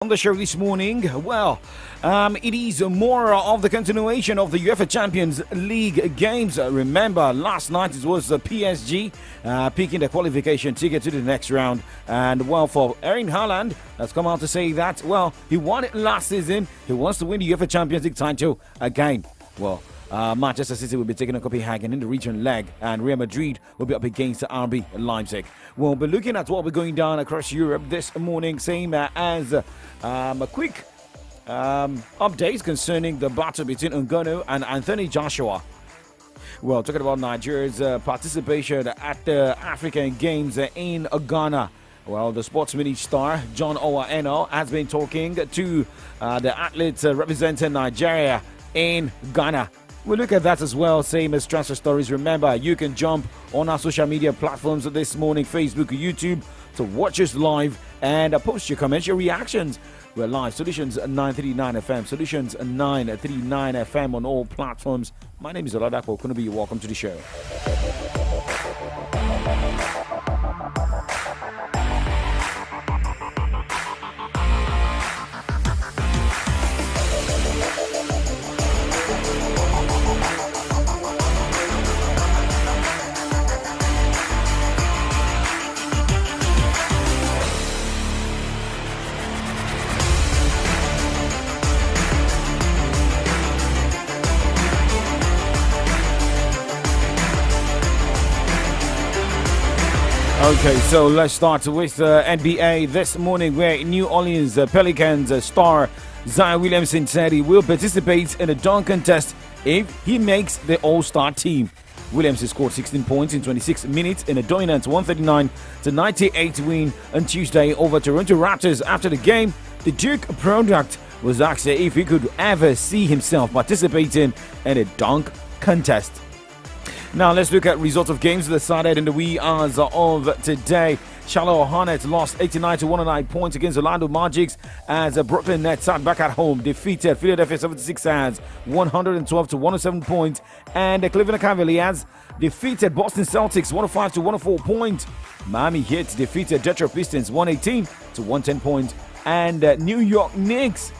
On the show this morning, well, it is more of the continuation of the UEFA Champions League games. Remember, last night it was the PSG picking the qualification ticket to the next round. And, well, for Erling Haaland, has come out to say that, well, he won it last season. He wants to win the UEFA Champions League title again. Well, Manchester City will be taking on Copenhagen in the region leg, and Real Madrid will be up against RB Leipzig. We'll be looking at what we're going down across Europe this morning, same as a quick updates concerning the battle between Ngono and Anthony Joshua. Well, talking about Nigeria's participation at the African Games in Ghana. Well, the sports minute star, John Owaeno, has been talking to the athletes representing Nigeria in Ghana. We'll look at that as well, same as transfer stories. Remember, you can jump on our social media platforms this morning, Facebook, YouTube, to watch us live and post your comments, your reactions. We're live, Solutions 939 FM, Solutions 939 FM on all platforms. My name is Oladapo Kunubi. Welcome to the show. Okay, so let's start with NBA this morning, where New Orleans Pelicans star Zion Williamson said he will participate in a dunk contest if he makes the All-Star team. Williamson scored 16 points in 26 minutes in a dominant 139-98 win on Tuesday over Toronto Raptors. After the game, the Duke product was asked if he could ever see himself participating in a dunk contest. Now let's look at results of games decided in the wee hours of today. Charlotte Hornets lost 89-109 points against Orlando Magic as Brooklyn Nets sat back at home, defeated Philadelphia 76ers 112-107 points, and the Cleveland Cavaliers defeated Boston Celtics 105-104 points. Miami Heat defeated Detroit Pistons 118-110 points, and New York Knicks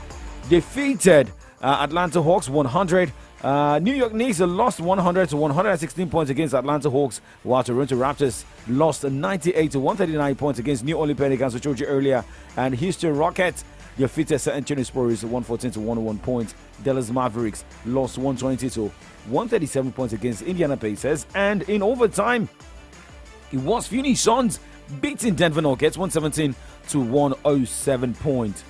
defeated Atlanta Hawks 100. New York Knicks lost 100-116 points against Atlanta Hawks, while Toronto Raptors lost 98-139 points against New Orleans Pelicans, which I told you earlier, and Houston Rockets defeated San Antonio Spurs 114-101 points. Dallas Mavericks lost 120-137 points against Indiana Pacers, and in overtime, it was Phoenix Suns beating Denver Nuggets 117-107 points.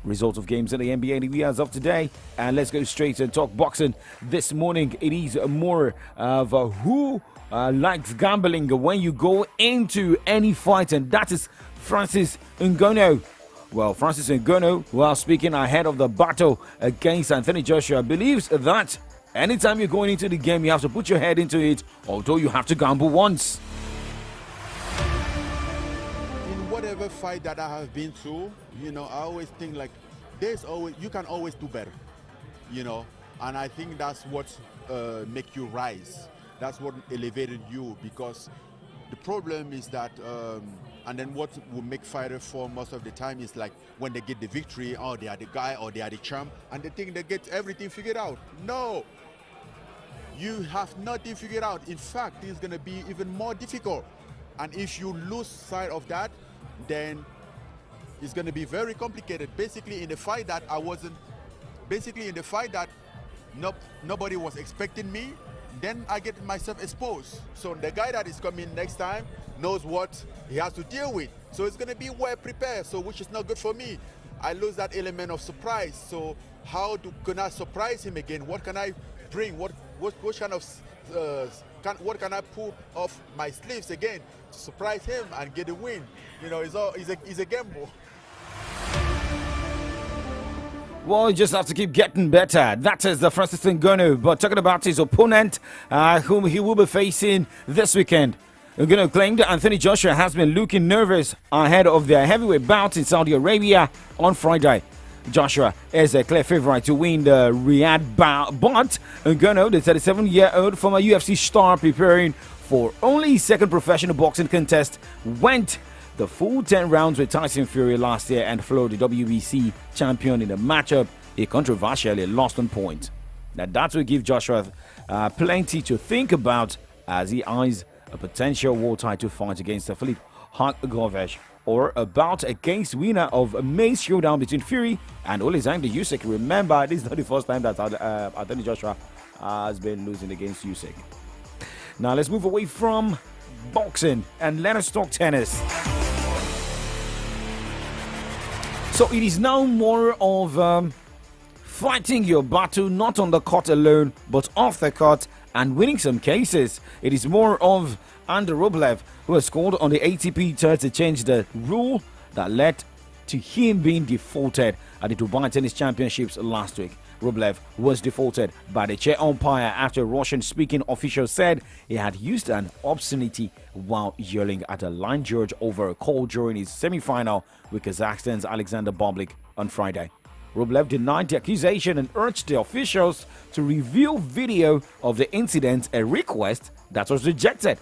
Result of games in the NBA as of today, and let's go straight and talk boxing this morning. It is more of who likes gambling when you go into any fight, and that is Francis Ngannou. Well, Francis Ngannou, while speaking ahead of the battle against Anthony Joshua, believes that anytime you're going into the game, you have to put your head into it, although you have to gamble once. Whatever fight that I have been through, I always think like you can always do better, and I think that's what make you rise. That's what elevated you, because the problem is that, and then what will make fighters fall most of the time is like when they get the victory, oh, they are the guy or they are the champ, and they think they get everything figured out. No, you have nothing figured out. In fact, it's going to be even more difficult, and if you lose sight of that, then it's going to be very complicated. Basically, in the fight that nobody was expecting me, then I get myself exposed. So the guy that is coming next time knows what he has to deal with. So it's going to be well prepared, so which is not good for me. I lose that element of surprise. So can I surprise him again? What can I bring? What kind of what can I pull off my sleeves again to surprise him and get a win? It's a gamble. Well, you just have to keep getting better. That is the Francis Ngannou. But talking about his opponent, whom he will be facing this weekend, Ngannou claimed that Anthony Joshua has been looking nervous ahead of their heavyweight bout in Saudi Arabia on Friday. Joshua is a clear favorite to win the Riyadh bout, but Ngannou, the 37-year-old former UFC star preparing for only his second professional boxing contest, went the full 10 rounds with Tyson Fury last year and floored the WBC champion in a matchup he controversially lost on point. Now that will give Joshua plenty to think about as he eyes a potential world title fight against Filip Hrgovic or a bout against winner of a main showdown between Fury and Alexander Usyk. Remember, this is not the first time that Anthony Joshua has been losing against Usyk. Now let's move away from boxing and let us talk tennis. So it is now more of fighting your battle not on the court alone but off the court and winning some cases. It is more of Andrei Rublev, who has scored on the ATP tour to change the rule that led to him being defaulted at the Dubai Tennis Championships last week. Rublev was defaulted by the chair umpire after a Russian-speaking official said he had used an obscenity while yelling at a line judge over a call during his semi-final with Kazakhstan's Alexander Bublik on Friday. Rublev denied the accusation and urged the officials to reveal video of the incident, a request that was rejected.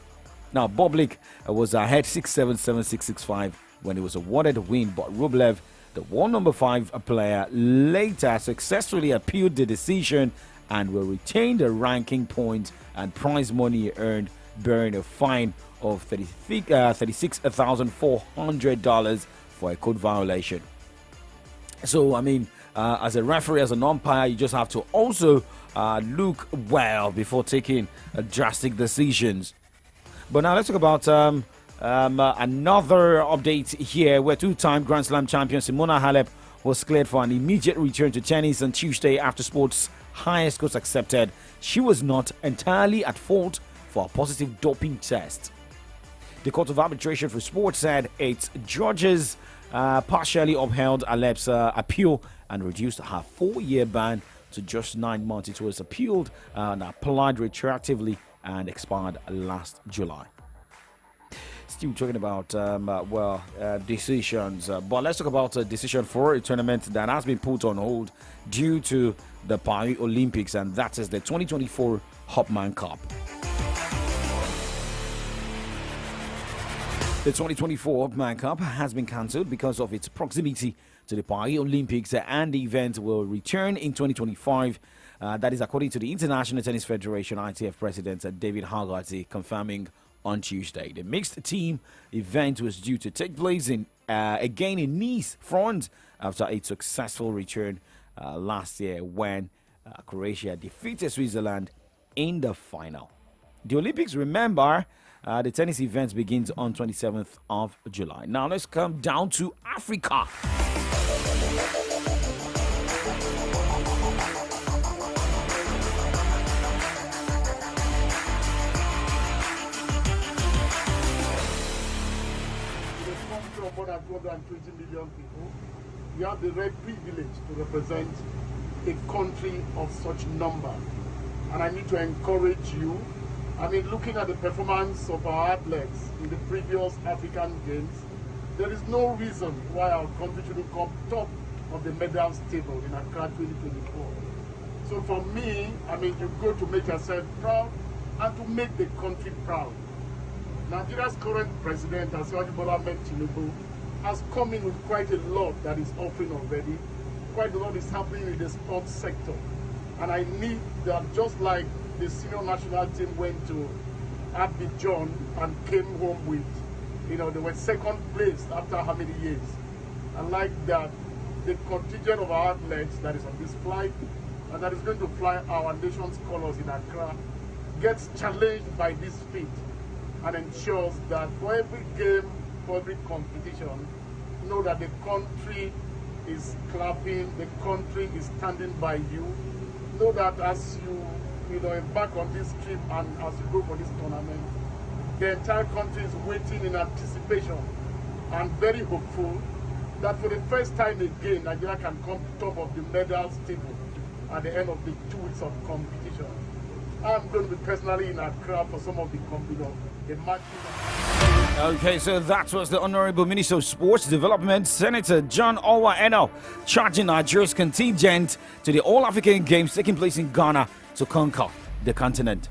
Now, Bublik was ahead 6-7, 7-6, 6-5 when he was awarded the win, but Rublev, the world number 5 player, later successfully appealed the decision and will retain the ranking points and prize money he earned, bearing a fine of $36,400 for a code violation. So, I mean, as a referee, as an umpire, you just have to also look well before taking drastic decisions. But now let's talk about another update here where two-time Grand Slam champion Simona Halep was cleared for an immediate return to tennis on Tuesday after sports highest courts accepted she was not entirely at fault for a positive doping test. The Court of Arbitration for Sport said its judges partially upheld Halep's appeal and reduced her 4-year ban to just 9 months. It was appealed and applied retroactively and expired last July. Still talking about decisions, but let's talk about a decision for a tournament that has been put on hold due to the Paris Olympics, and that is the 2024 Hopman Cup. The 2024 Hopman Cup has been cancelled because of its proximity to the Paris Olympics, and the event will return in 2025. That is according to the International Tennis Federation ITF President David Hargati confirming on Tuesday. The mixed team event was due to take place again in Nice, France, after a successful return last year when Croatia defeated Switzerland in the final. The Olympics, remember, the tennis event begins on 27th of July. Now let's come down to Africa. More than 220 million people, you have the rare privilege to represent a country of such number. And I need to encourage you. I mean, looking at the performance of our athletes in the previous African Games, there is no reason why our country shouldn't come top of the medals table in Accra 2024. So for me, I mean, you go to make yourself proud and to make the country proud. Nigeria's current president, Asiwaju Bola Ahmed Tinubu, has come in with quite a lot that is offering already. Quite a lot is happening in the sports sector. And I need that, just like the senior national team went to Abidjan and came home with, they were second place after how many years. I like that the contingent of our athletes that is on this flight and that is going to fly our nation's colors in Accra gets challenged by this feat, and ensures that for every game, for every competition, know that the country is clapping, the country is standing by you. Know that as you embark on this trip and as you go for this tournament, the entire country is waiting in anticipation and very hopeful that for the first time again, Nigeria can come top of the medals table at the end of the 2 weeks of competition. I'm going to be personally in Accra for some of the matches. Okay, so that was the Honorable Minister of Sports Development, Senator John Owa Eno, charging Nigeria's contingent to the All-African Games taking place in Ghana to conquer the continent.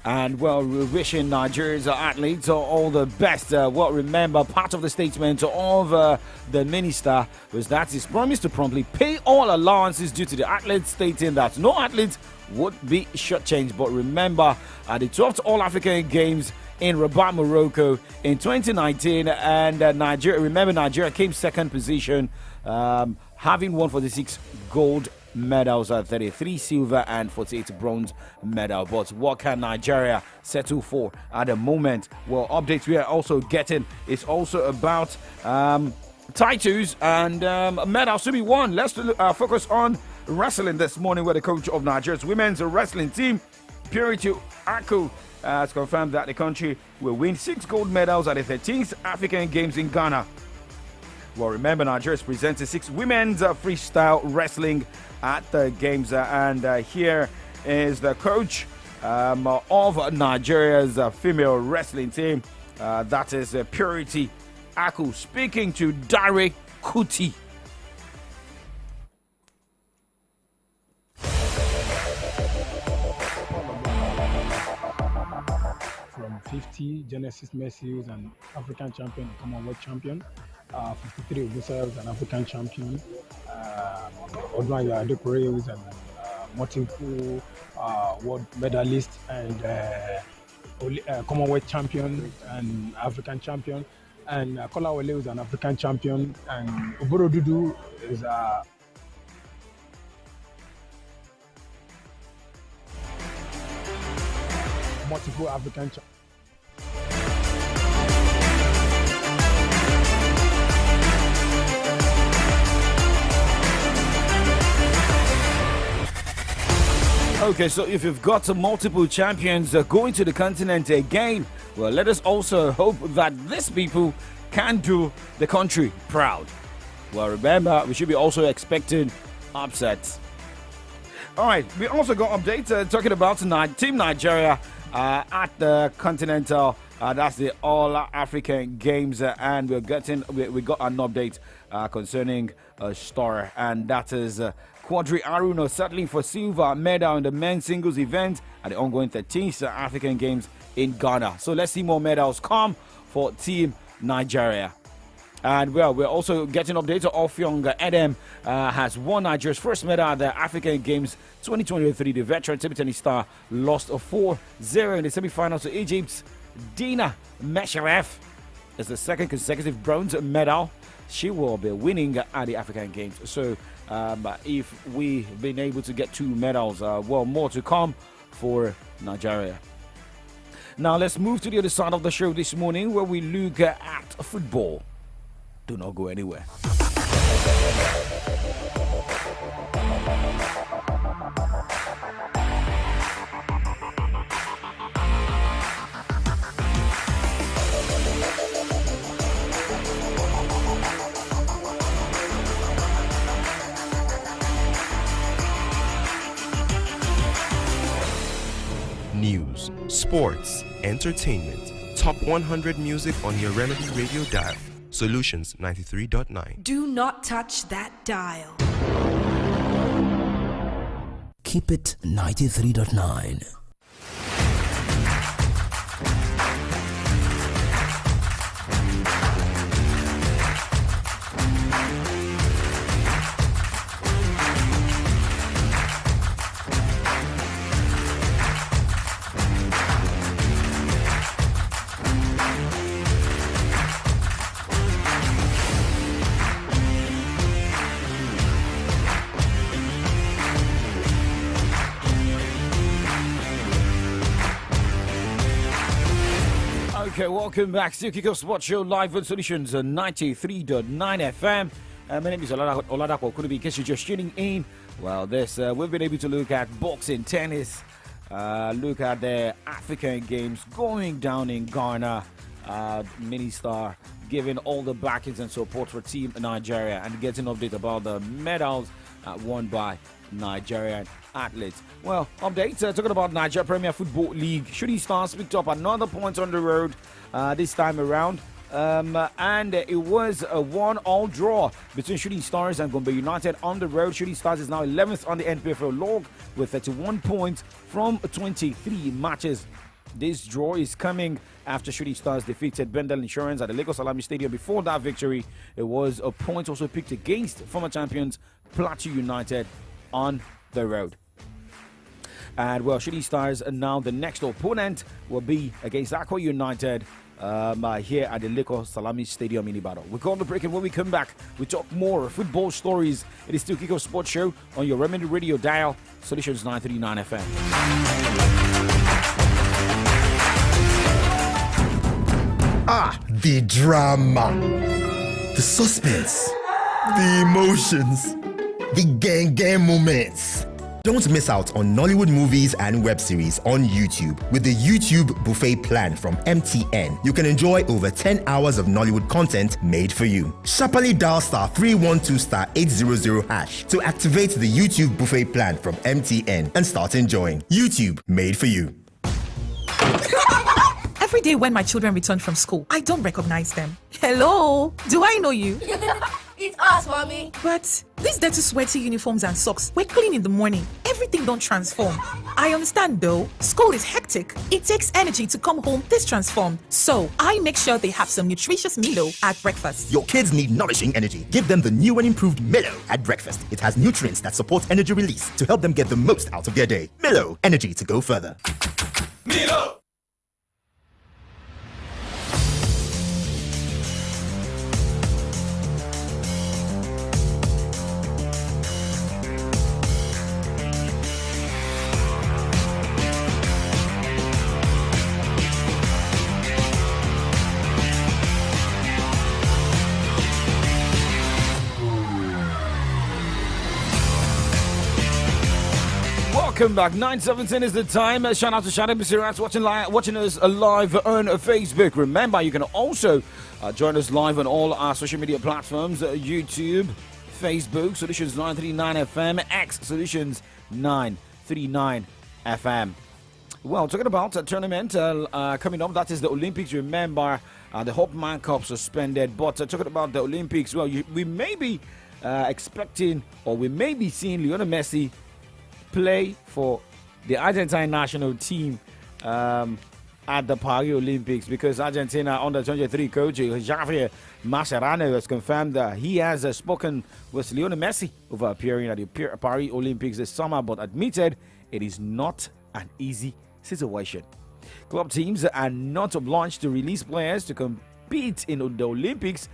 And well, we're wishing Nigeria's athletes all the best. Well, remember, part of the statement of the minister was that he's promised to promptly pay all allowances due to the athletes, stating that no athletes would be shortchanged. But remember, at the 12th All-African Games in Rabat, Morocco in 2019, and Nigeria came second position, having won 46 gold medals, 33 silver and 48 bronze medal. But what can Nigeria settle for at the moment? Well, updates we are also getting is also about titles and medals to be won. Let's focus on wrestling this morning, where the coach of Nigeria's women's wrestling team, Purity Aku, has confirmed that the country will win 6 gold medals at the 13th African Games in Ghana. Well, remember, Nigeria is presenting 6 women's freestyle wrestling at the games, and here is the coach of Nigeria's female wrestling team. That is Purity Aku, speaking to Dare Kuti. From 50, Genesis Matthews, an African champion, Commonwealth champion. 53 Obusa, an African champion. Odwanya Adekore, who is a multiple world medalist and Commonwealth champion and African champion. And Kolawole is an African champion. And Oboro Dudu is a multiple African champion. Okay, so if you've got multiple champions going to the continent again, well, let us also hope that these people can do the country proud. Well, remember, we should be also expecting upsets. All right, we also got updates talking about Team Nigeria at the Continental. That's the All-African Games, and we got an update concerning a star, and that is Quadri Aruno settling for silver medal in the men's singles event at the ongoing 13th African Games in Ghana. So let's see more medals come for Team Nigeria. And well, we're also getting updates. Ofyong Edem has won Nigeria's first medal at the African Games 2023. The veteran table tennis star lost a 4-0 in the semi-finals to Egypt's Dina Meshareff. It's the second consecutive bronze medal she will be winning at the African Games. So if we've been able to get 2 medals, well, more to come for Nigeria. Now let's move to the other side of the show this morning, where we look at football. Do not go anywhere. News, sports, entertainment, top 100 music on your Remedy Radio dial. Solutions 93.9. Do not touch that dial. Keep it 93.9. Okay, welcome back to Kickoff Sports Show live on Solutions 93.9 FM. My name is Oladapo Kunubi. In case you're just tuning in, well, we've been able to look at boxing, tennis, look at the African Games going down in Ghana. Minister giving all the backings and support for Team Nigeria and getting update about the medals won by Nigerian athletes. Well, updates talking about Nigeria Premier Football League. Shooting Stars picked up another point on the road this time around. and it was a 1-all draw between Shooting Stars and Gombe United on the road. Shooting Stars is now 11th on the NPFL log with 31 points from 23 matches. This draw is coming after Shooting Stars defeated Bendel Insurance at the Lagos Salami Stadium. Before that victory, it was a point also picked against former champions Plateau United on the road. And well, Shooting Stars now the next opponent will be against Aqua United here at the Lagos Salami Stadium in Ibadan. We go on the break, and when we come back, we talk more football stories. It is still Kickoff Sports Show on your Remedy Radio dial, Solutions 939 FM. The drama, the suspense, the emotions, the gang moments. Don't miss out on Nollywood movies and web series on YouTube with the YouTube Buffet plan from MTN. You can enjoy over 10 hours of Nollywood content made for you. Sharply dial *312*800# to activate the YouTube Buffet plan from MTN and start enjoying. YouTube made for you. Every day when my children return from school, I don't recognize them. Hello, do I know you? It's us, mommy. But these dirty, sweaty uniforms and socks were clean in the morning. Everything don't transform. I understand though. School is hectic. It takes energy to come home this transformed. So I make sure they have some nutritious Milo at breakfast. Your kids need nourishing energy. Give them the new and improved Milo at breakfast. It has nutrients that support energy release to help them get the most out of their day. Milo, energy to go further. Milo! Welcome back. 9:17 is the time. Shout out to Shadow Mr. watching us live on Facebook. Remember, you can also join us live on all our social media platforms: YouTube, Facebook, Solutions 939 FM, X Solutions 939 FM. Well, talking about a tournament coming up, that is the Olympics. Remember, the Hopman Cup suspended. But talking about the Olympics, well, we may be expecting, or we may be seeing Lionel Messi play for the Argentine national team at the Paris Olympics, because Argentina under 23 coach Javier Mascherano has confirmed that he has spoken with Lionel Messi over appearing at the Paris Olympics this summer, but admitted it is not an easy situation. Club teams are not obliged to release players to compete in the Olympics,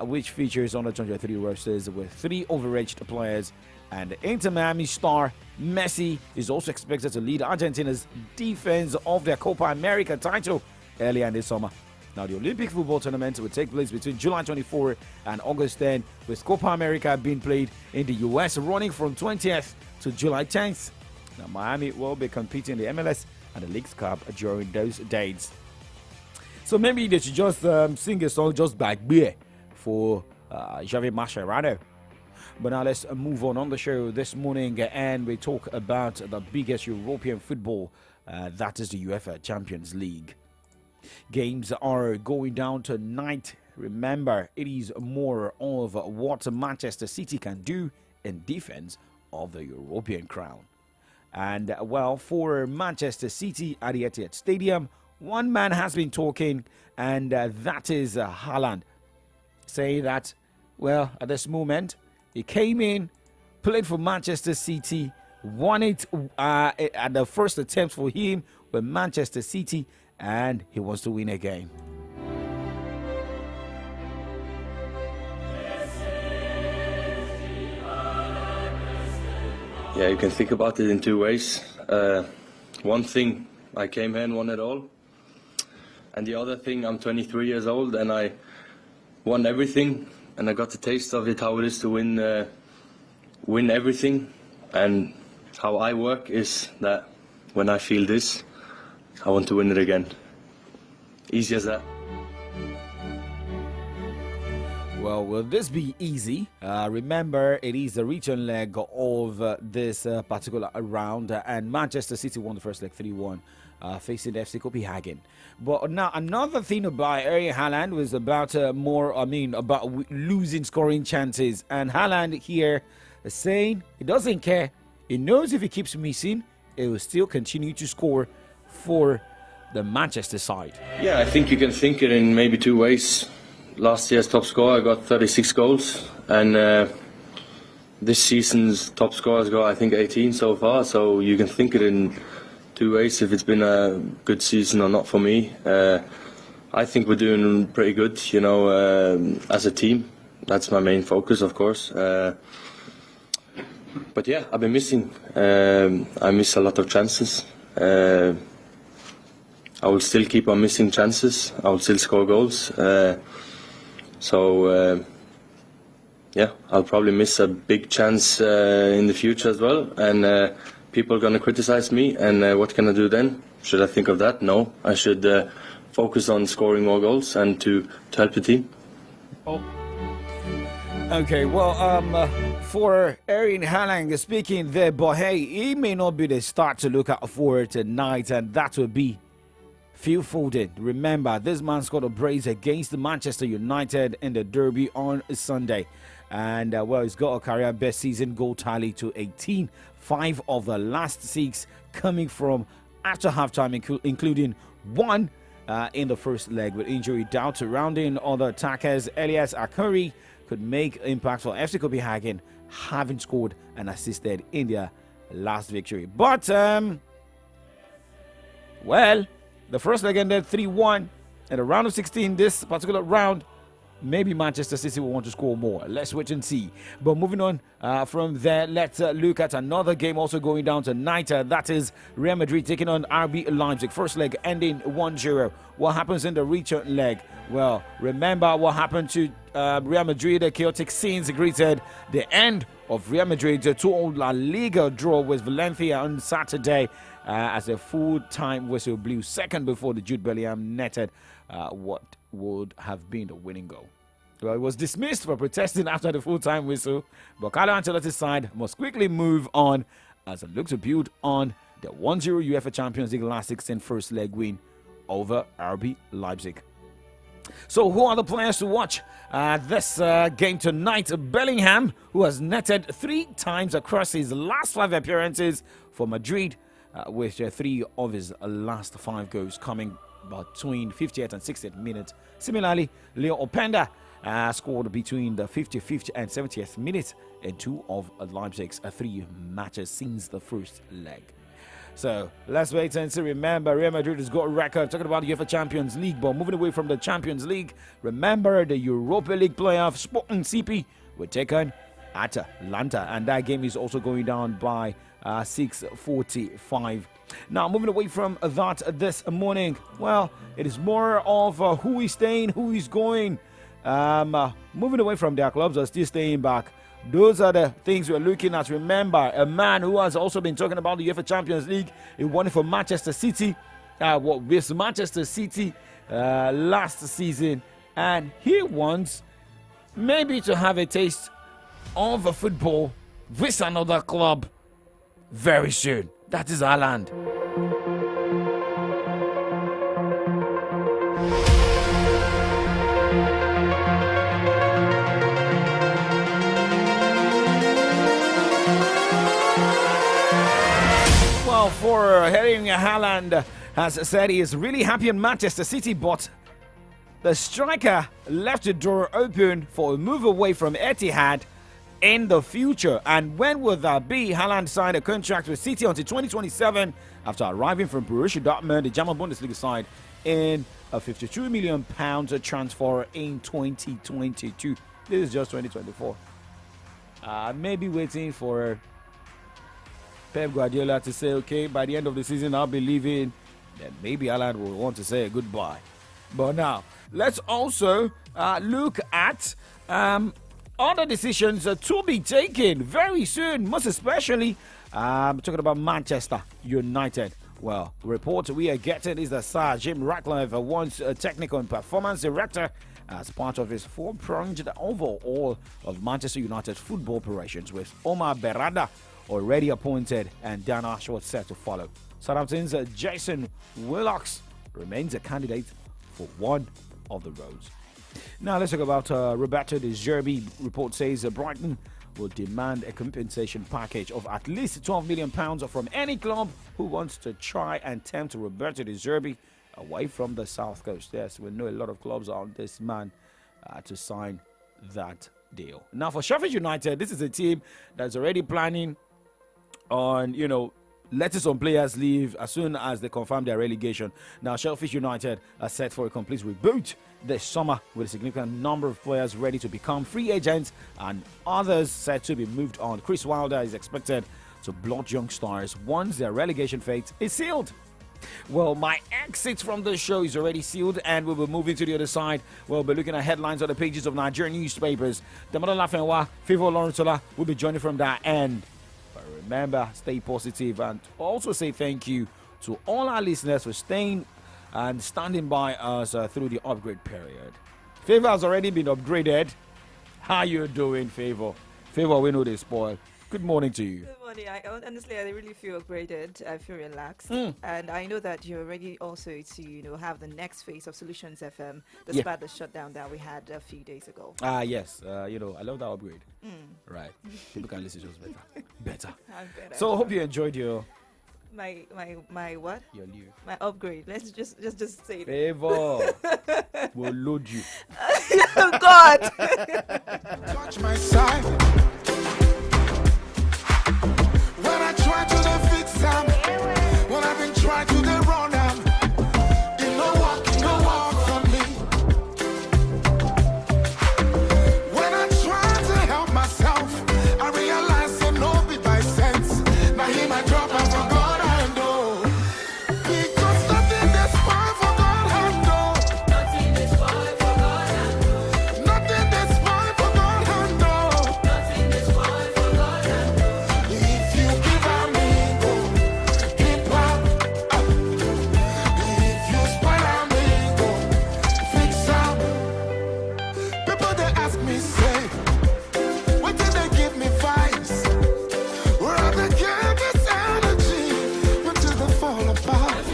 which features under 23 rosters with 3 overaged players. And Inter Miami star Messi is also expected to lead Argentina's defense of their Copa America title earlier in this summer. Now, the Olympic football tournament will take place between July 24 and August 10, with Copa America being played in the U.S. running from 20th to July 10th. Now, Miami will be competing in the MLS and the Leagues Cup during those dates. So maybe they should just sing a song just back beer for Javier Mascherano. But now let's move on the show this morning, and we talk about the biggest European football, that is the UEFA Champions League. Games are going down tonight. Remember, it is more of what Manchester City can do in defense of the European crown. And well, for Manchester City at the Etihad Stadium, one man has been talking, and that is Haaland, saying that, well, at this moment, he came in, played for Manchester City, won it at the first attempt for him with Manchester City, and he wants to win again. Yeah, you can think about it in 2 ways. One thing, I came here and won it all. And the other thing, I'm 23 years old and I won everything. And I got the taste of it, how it is to win everything. And how I work is that when I feel this, I want to win it again. Easy as that. Well, will this be easy? Remember, it is the return leg of this particular round, and Manchester City won the first leg 3-1 facing FC Copenhagen. But now another thing about Erling Haaland was about about losing scoring chances, and Haaland here is saying he doesn't care. He knows if he keeps missing, he will still continue to score for the Manchester side. Yeah, I think you can think it in maybe two ways. Last year's top scorer got 36 goals, and this season's top scorer's got, I think, 18 so far. So you can think it in two ways, if it's been a good season or not for me. I think we're doing pretty good, as a team. That's my main focus, of course. But yeah, I've been missing. I miss a lot of chances. I will still keep on missing chances. I will still score goals. Yeah, I'll probably miss a big chance in the future as well. And people are going to criticize me. And what can I do then? Should I think of that? No. I should focus on scoring more goals and to help the team. Oh. Okay, well, for Erling Haaland speaking there, but hey, he may not be the start to look out for tonight, and that will be Phil Foden. Remember, this man scored a brace against Manchester United in the derby on Sunday. And, he's got a career best season goal tally to 18. 5 of the last 6 coming from after halftime, including 1 in the first leg with injury doubt surrounding other attackers. Elias Akuri could make impact for FC Copenhagen, having scored and assisted in their last victory. But, the first leg ended 3-1. In the round of 16, this particular round, maybe Manchester City will want to score more. Let's wait and see. But moving on from there, let's look at another game also going down tonight. That is Real Madrid taking on RB Leipzig. First leg ending 1-0. What happens in the return leg? Well, remember what happened to Real Madrid. The chaotic scenes greeted the end of Real Madrid's 2-2 La Liga draw with Valencia on Saturday as a full-time whistle blew second before the Jude Bellingham netted what would have been the winning goal. Well, it was dismissed for protesting after the full-time whistle, but Carlo Ancelotti's side must quickly move on as it looks to build on the 1-0 UEFA Champions League last 16 first leg win over RB Leipzig. So who are the players to watch this game tonight? Bellingham, who has netted 3 times across his last 5 appearances for Madrid, with 3 of his last 5 goals coming between 58th and 60th minute. Similarly, Leo Openda scored between the 55th and 70th minute in 2 of Leipzig's 3 matches since the first leg. So let's wait and see. Remember, Real Madrid has got a record. Talking about the UEFA Champions League, but moving away from the Champions League, remember the Europa League playoff. Sporting CP will take on Atalanta, and that game is also going down by 6:45. Now, moving away from that this morning, well, it is more of who is staying, who is going. Moving away from their clubs or still staying back. Those are the things we're looking at. Remember, a man who has also been talking about the UEFA Champions League, he won it for Manchester City, with Manchester City last season, and he wants maybe to have a taste of a football with another club very soon. That is Haaland. Well, for Erling Haaland has said he is really happy in Manchester City, but the striker left the door open for a move away from Etihad in the future. And when will that be? Haaland signed a contract with City until 2027 after arriving from Borussia Dortmund, the German Bundesliga side, in a £52 million transfer in 2022. This is just 2024. Maybe waiting for Pep Guardiola to say, okay, by the end of the season, I'll be leaving. Then maybe Haaland will want to say goodbye. But now, let's also look at other decisions to be taken very soon, most especially talking about Manchester United. Well, the report we are getting is that Sir Jim Ratcliffe wants a technical and performance director as part of his 4-pronged overhaul of Manchester United football operations, with Omar Berrada already appointed and Dan Ashworth set to follow. Southampton's Jason Willox remains a candidate for one of the roles. Now let's talk about Roberto De Zerbi. Report says Brighton will demand a compensation package of at least £12 million from any club who wants to try and tempt Roberto De Zerbi away from the South Coast. Yes, we know a lot of clubs are on this man to sign that deal. Now for Sheffield United, this is a team that's already planning on, letting some players leave as soon as they confirm their relegation. Now Sheffield United are set for a complete reboot this summer with a significant number of players ready to become free agents and others set to be moved on. Chris Wilder is expected to blood young stars once their relegation fate is sealed. Well, my exit from the show is already sealed and we'll be moving to the other side. We'll be looking at headlines on the pages of Nigerian newspapers. Damola Lafenwa, Favor Lawrentola will be joining from that end. But remember, stay positive and also say thank you to all our listeners for staying and standing by us through the upgrade period. Favor has already been upgraded. How you doing, Favor? Favor, we know they spoil. Good morning to you. Good morning. Honestly, I really feel upgraded. I feel relaxed. And I know that you're ready also to, have the next phase of Solutions FM, despite the shutdown that we had a few days ago. Yes. I love that upgrade. Right. People can listen to us better. I'm better. So I hope you enjoyed your... My what? Your new. My upgrade. Let's just say it. Favor. We'll load you. Oh, God. Touch my side. When I try to fix them, when I've been trying to run them, it no walk for me. When I try to help myself, I realize it no be by sense. Now he might drop and for God I know. Because nothing is fine for God I know. Nothing is fine for God I know. Nothing is fine for God I know. Nothing is fine for God I know. If you give a me go, keep up. If you spoil a me go, fix up. People they ask me say, what did they give me vibes? Where are they get this energy until they fall apart?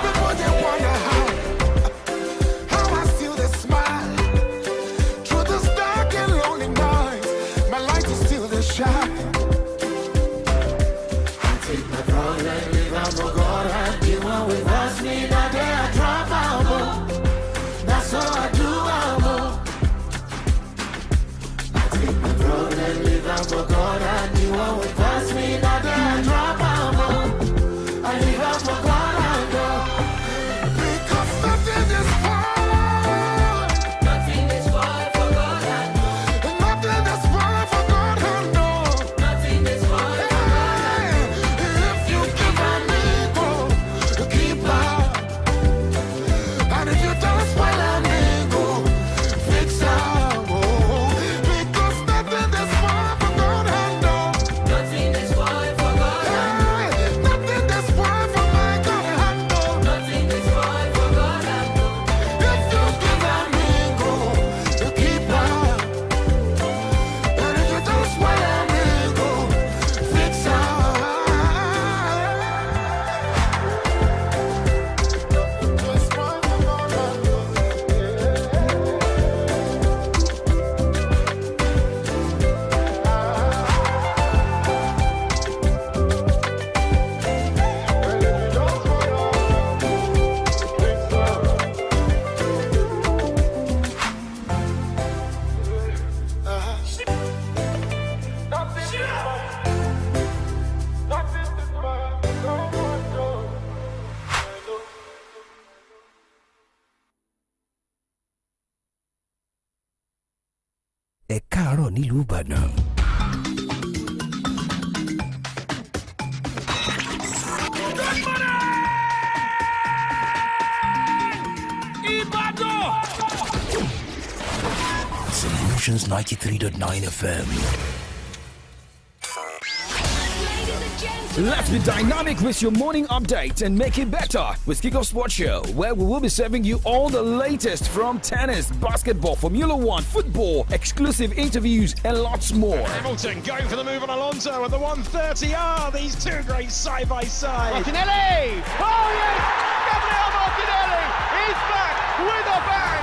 People they wonder how I still they smile through this dark and lonely night. My light is still the shine. Take my problem, leave out for God and you want with us me that day I drop out. That's all I do, I take my problem, leave out for God and you want with us me that day I drop out. I leave out for God and go. Because nothing is fine. Nothing is fine for God and know. Nothing is fine for God and know. Nothing is fine for God and know. If you give a me go, keep up. And if you don't spoil a me go, fix up. Because nothing is fine for God and know. Nothing is fine for God and know. Nothing is fine for my God and know. Nothing is fine for God and know. If you give a me go, keep up. And if you don't spoil a me go, fix up. It's fine for God and know. Ẹ káàárọ̀ nílùú Ìbàdàn. Solutions 93.9 FM. Ladies and gents, Let's be dynamic with your morning update and make it better with Kickoff Sports Show, where we will be serving you all the latest from tennis, basketball, Formula One, football, exclusive interviews, and lots more. Hamilton going for the move on Alonso at the 130. These two great side by side. Martinelli! Oh yes! Gabriel Martinelli is back with a bang!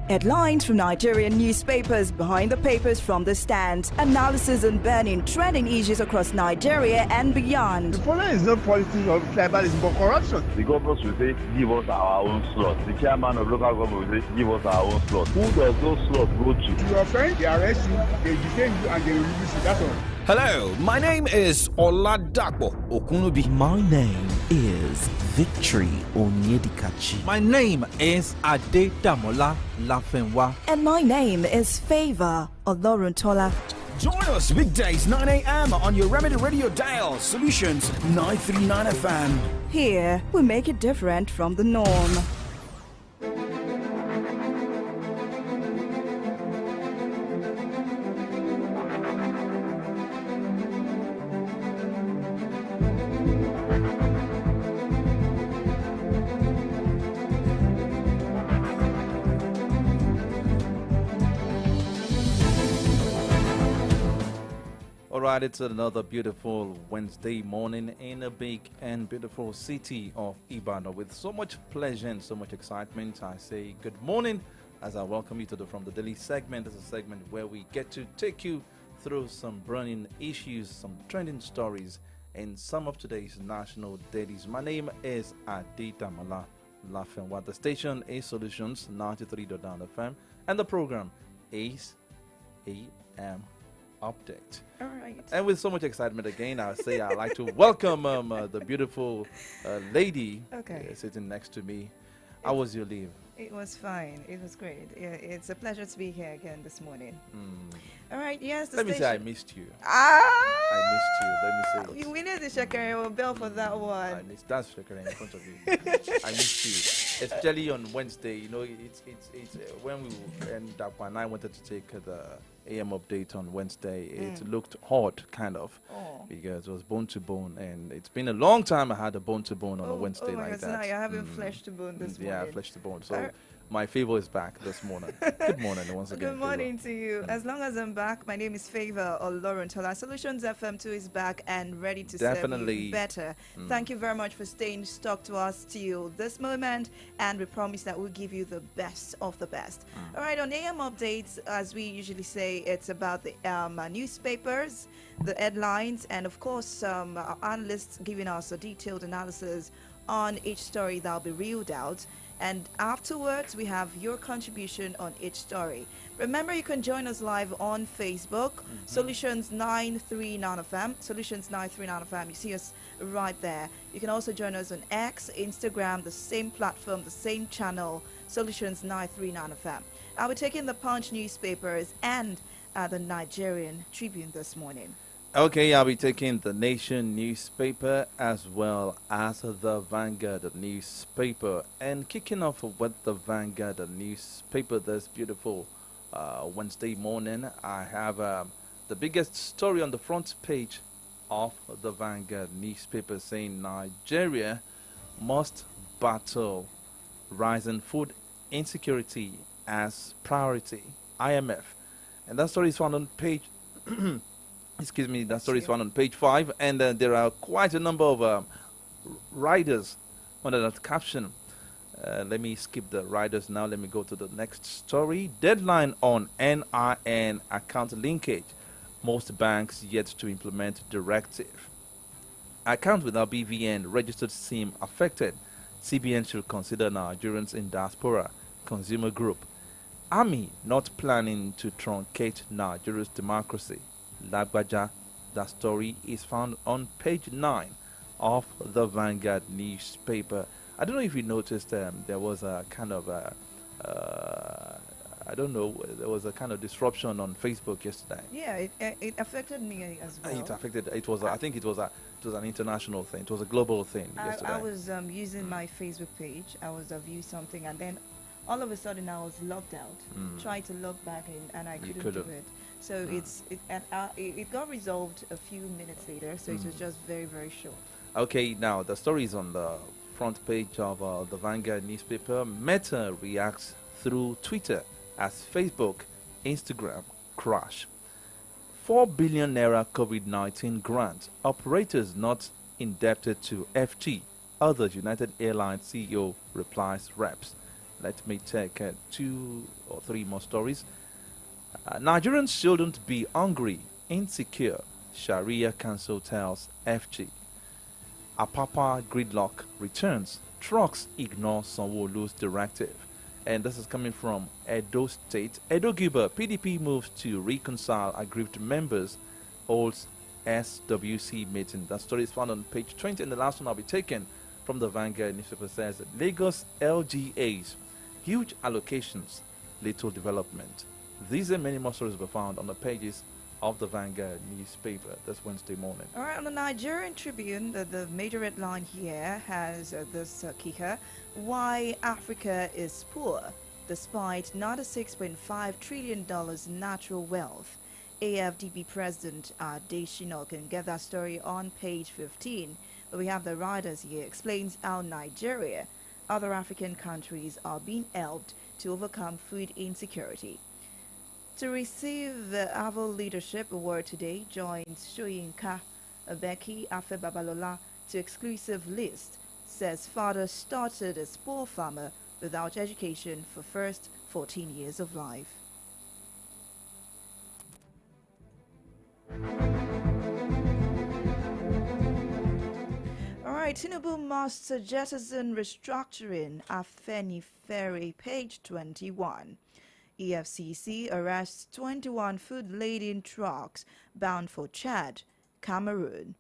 Headlines from Nigerian newspapers, behind the papers from the stand, analysis on burning trending issues across Nigeria and beyond. The problem is not politics or tribalism but corruption. The governors will say, give us our own slot. The chairman of local government will say, give us our own slot. Who does those slots go to? To your friend, they arrest you, they detain you, and they release you. That's all. Hello, my name is Oladapo Okunubi. My name is Victory Onyedikachi. My name is Adedamola Lafenwa. And my name is Favor Oloruntola. Join us weekdays 9 a.m. on your Remedy Radio dial, Solutions 939 FM. Here, we make it different from the norm. Alright, it's another beautiful Wednesday morning in a big and beautiful city of Ibadan. With so much pleasure and so much excitement, I say good morning as I welcome you to From the Daily segment. This is a segment where we get to take you through some burning issues, some trending stories, and some of today's national dailies. My name is Adedamola Lafenwa. The station is Solutions 93.9 FM, and the program is AM Update. All right. And with so much excitement again, I'd like to welcome the beautiful lady sitting next to me. How was your leave? It was fine. It was great. It's a pleasure to be here again this morning. All right. Yes. Let me say I missed you. I missed you. Let me say it. We need the Shakari bell for that one. That's Shakari in front of you. I missed you, especially on Wednesday. You know, it's when we end up when I wanted to take the AM update on Wednesday. It looked hard, kind of, because it was bone to bone, and it's been a long time I had a bone to bone on a Wednesday like that. Now you're having flesh to bone this morning. Yeah, flesh to bone. So my favor is back this morning. Good morning once again. Good morning to you. As long as I'm back, my name is Favor Oloruntola. Solutions FM2 is back and ready to serve you better. Thank you very much for staying stuck to us till this moment, and we promise that we'll give you the best of the best. All right, on AM Updates, as we usually say, it's about the newspapers, the headlines, and of course our analysts giving us a detailed analysis on each story that'll be reeled out. And afterwards, we have your contribution on each story. Remember, you can join us live on Facebook, Solutions 939 FM, Solutions 939 FM. You see us right there. You can also join us on X, Instagram, the same platform, the same channel, Solutions 939 FM. I'll be taking the Punch newspapers and the Nigerian Tribune this morning. Okay, I'll be taking the Nation newspaper as well as the Vanguard newspaper. And kicking off with the Vanguard newspaper this beautiful Wednesday morning, I have the biggest story on the front page of the Vanguard newspaper saying Nigeria must battle rising food insecurity as priority, IMF. And that story is found on page excuse me, that story is found on page 5, and there are quite a number of riders under that caption. Let me skip the riders now. Let me go to the next story. Deadline on NIN account linkage. Most banks yet to implement directive. Account without BVN registered SIM affected. CBN should consider Nigerians in diaspora. Consumer Group. Army not planning to truncate Nigeria's democracy. Lagbaja. That story is found on page 9 of the Vanguard newspaper. I don't know if you noticed there was a kind of I don't know, there was a kind of disruption on Facebook yesterday. Yeah, it affected me as well. It affected. It was. I think it was an international thing. It was a global thing yesterday. I was using my Facebook page. I was viewing something, and then all of a sudden I was logged out. Trying to log back in, and I couldn't do it. So it got resolved a few minutes later. So it was just very, very short. Okay, now the story is on the front page of the Vanguard newspaper. Meta reacts through Twitter as Facebook, Instagram crash. 4 billion naira COVID-19 grant. Operators not indebted to FT. Others United Airlines CEO replies reps. Let me take 2 or 3 more stories. Nigerians shouldn't be hungry, insecure. Sharia Council tells FT. Apapa gridlock returns. Trucks ignore Sanwo-Olu's directive. And this is coming from Edo State. Edo Giba, PDP moves to reconcile aggrieved members, holds SWC meeting. That story is found on page 20, and the last one I'll be taking from the Vanguard newspaper says Lagos LGAs, huge allocations, little development. These and many more stories were found on the pages of the Vanguard newspaper this Wednesday morning. All right, on the Nigerian Tribune, the major headline here has this kicker: why Africa is poor despite $96.5 trillion natural wealth. AFDB President Adesina can get that story on page 15. But we have the writers here explains how Nigeria, other African countries are being helped to overcome food insecurity. To receive the AVO Leadership Award today joins Shoyinka Becky Afe Babalola to exclusive list. Says father started as poor farmer without education for first 14 years of life. Alright, Tinubu must jettison restructuring Afenifere, page 21. EFCC arrests 21 food-laden trucks bound for Chad, Cameroon.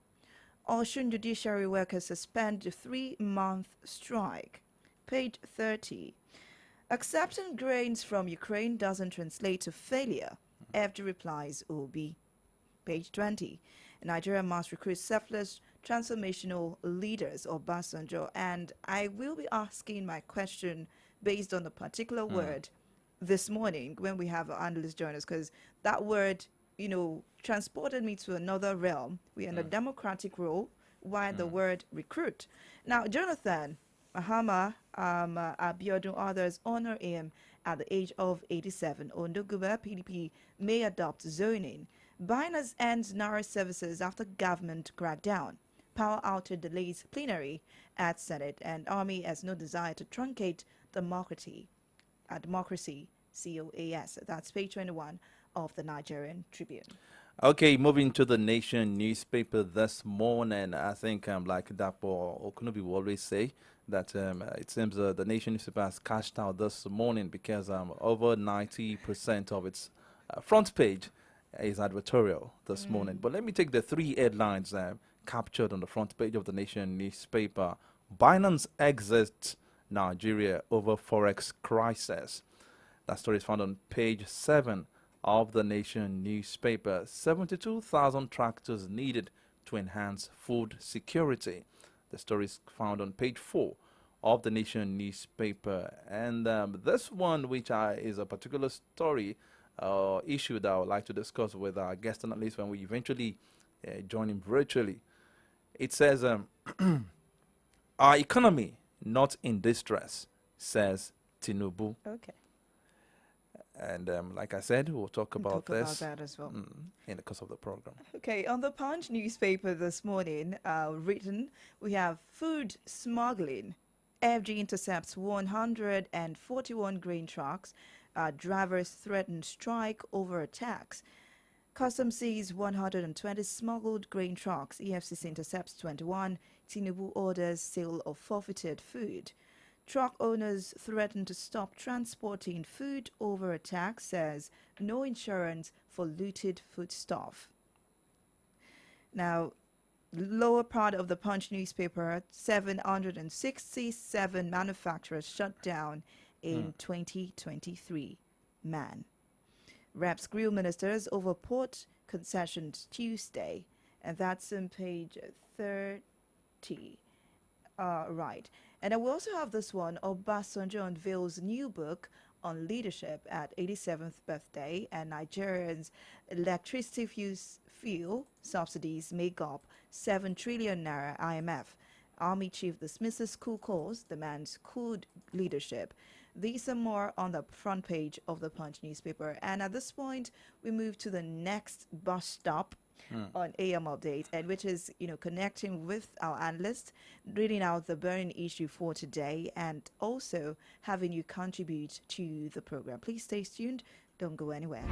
Osun judiciary workers suspend a 3-month strike. Page 30. Accepting grains from Ukraine doesn't translate to failure. FD replies Obi. Page 20. Nigeria must recruit selfless transformational leaders, or Obasanjo. And I will be asking my question based on a particular word this morning when we have our analysts join us, because that word, transported me to another realm. We're in a democratic role, while the word recruit. Now, Jonathan Mahama, Abiodun, others honor him at the age of 87. Ondoguba PDP may adopt zoning. Binance ends Naira services after government crackdown. Power outage delays plenary at Senate, and Army has no desire to truncate democracy. Democracy, COAS. That's page 21 of the Nigerian Tribune. Okay, moving to the Nation newspaper this morning. I think, like Dapo Okunubi will always say, that it seems the Nation newspaper has cashed out this morning because over 90% of its front page is advertorial this morning. But let me take the 3 headlines captured on the front page of the Nation newspaper. Binance exits Nigeria over forex crisis. That story is found on page 7 of the Nation newspaper. 72,000 tractors needed to enhance food security. The story is found on page 4 of the Nation newspaper. And this one, which is a particular story issue that I would like to discuss with our guest analyst when we eventually join him virtually. It says, our economy not in distress, says Tinubu. Okay. And like I said, we'll talk about this about that as well in the course of the program. Okay, on the Punch newspaper this morning, written, we have food smuggling. FG intercepts 141 grain trucks. Drivers threaten strike over attacks. Customs sees 120 smuggled grain trucks. EFCC intercepts 21. Tinubu orders sale of forfeited food. Truck owners threaten to stop transporting food over attack, says no insurance for looted foodstuff. Now, lower part of the Punch newspaper, 767 manufacturers shut down in 2023. Man. Reps grill ministers over port concessions Tuesday, and that's on page 30. Right. And I will also have this one. Obasanjo unveils new book on leadership at 87th birthday, and Nigerians' electricity fuel subsidies make up 7 trillion naira. IMF. Army chief dismisses school calls, demands good leadership. These are more on the front page of the Punch newspaper. And at this point, we move to the next bus stop on AM Update, and which is, connecting with our analysts, reading out the burning issue for today, and also having you contribute to the program. Please stay tuned. Don't go anywhere.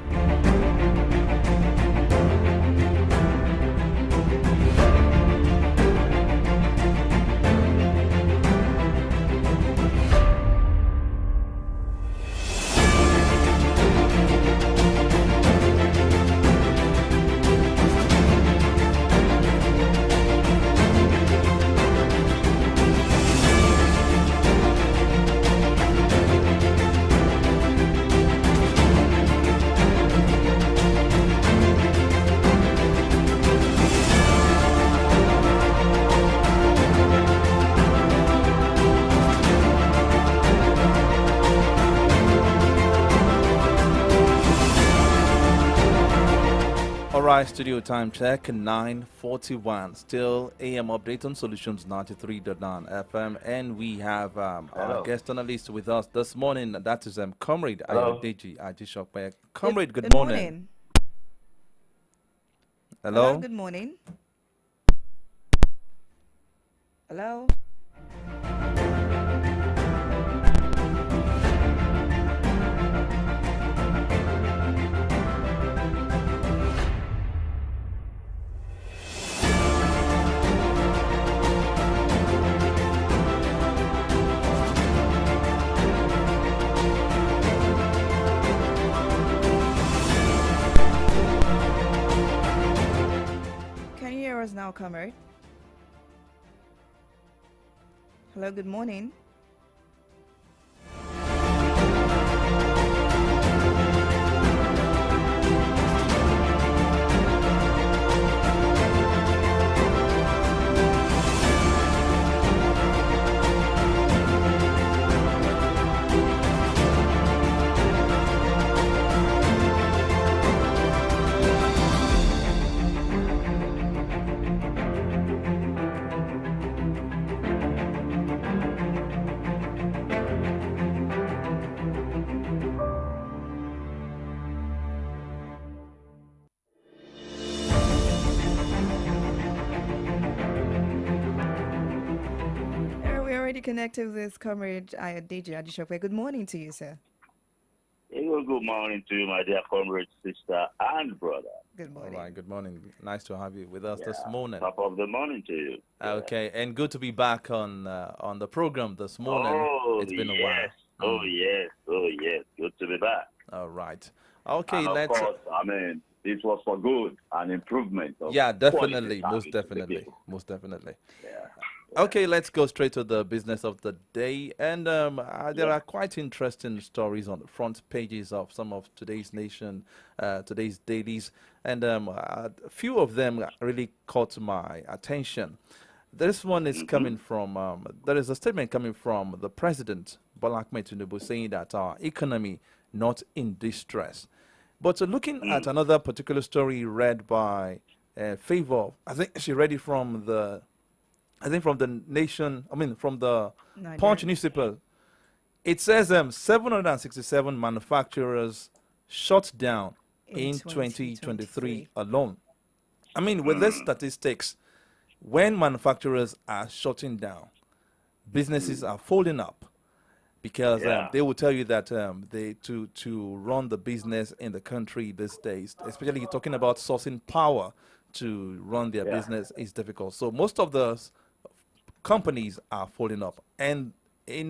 Alright, studio time check 9:41. Still AM update on Solutions 93.9 FM, and we have our guest analyst with us this morning. That is Comrade Ayodeji Ajishokwe. Comrade, good morning. Hello. Good morning. Hello. Us now, Comrade. Hello, good morning. Connected with Comrade Ayodeji Ajishokwe. Good morning to you, sir. Good morning to you, my dear comrade, sister, and brother. Good morning. All right, good morning. Nice to have you with us this morning. Top of the morning to you. Okay, and good to be back on the program this morning. It's been a while. Oh, yes. Good to be back. All right. Okay, and let's... Of course, this was for good and improvement. Definitely. Most definitely. Yeah. Okay, let's go straight to the business of the day. And there are quite interesting stories on the front pages of some of today's today's dailies. And a few of them really caught my attention. This one is coming from, there is a statement coming from the president, Bola Ahmed Tinubu, saying that our economy not in distress. But looking at another particular story read by Favor, I think she read it from the from the Punch newspaper. It says 767 manufacturers shut down in 2023 alone. I mean, with these statistics, when manufacturers are shutting down, businesses are folding up because they will tell you that to run the business in the country these days, especially talking about sourcing power to run their business, is difficult. So most of the companies are folding up, and